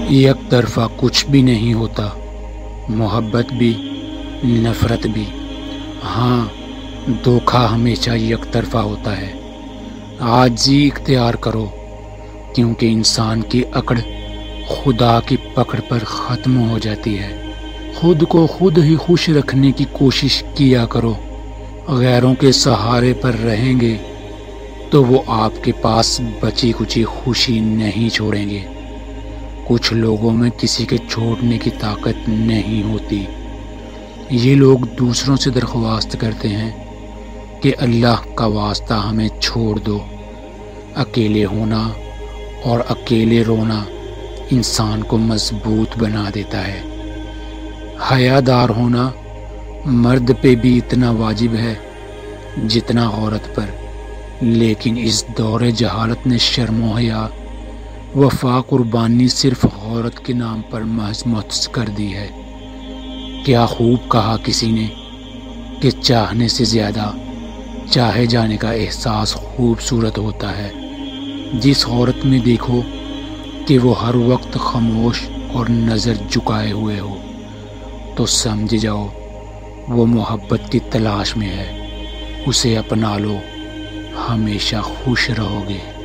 یک طرفہ کچھ بھی نہیں ہوتا، محبت بھی نفرت بھی۔ ہاں، دھوکہ ہمیشہ یک طرفہ ہوتا ہے۔ عاجزی اختیار کرو، کیونکہ انسان کی اکڑ خدا کی پکڑ پر ختم ہو جاتی ہے۔ خود کو خود ہی خوش رکھنے کی کوشش کیا کرو۔ غیروں کے سہارے پر رہیں گے تو وہ آپ کے پاس بچی کچی خوشی نہیں چھوڑیں گے۔ کچھ لوگوں میں کسی کے چھوڑنے کی طاقت نہیں ہوتی۔ یہ لوگ دوسروں سے درخواست کرتے ہیں کہ اللہ کا واسطہ ہمیں چھوڑ دو۔ اکیلے ہونا اور اکیلے رونا انسان کو مضبوط بنا دیتا ہے۔ حیا دار ہونا مرد پہ بھی اتنا واجب ہے جتنا عورت پر، لیکن اس دور جہالت نے شرم و حیا، وفا، قربانی صرف عورت کے نام پر محض کر دی ہے۔ کیا خوب کہا کسی نے کہ چاہنے سے زیادہ چاہے جانے کا احساس خوبصورت ہوتا ہے۔ جس عورت میں دیکھو کہ وہ ہر وقت خاموش اور نظر جھکائے ہوئے ہو تو سمجھ جاؤ وہ محبت کی تلاش میں ہے۔ اسے اپنا لو، ہمیشہ خوش رہو گے۔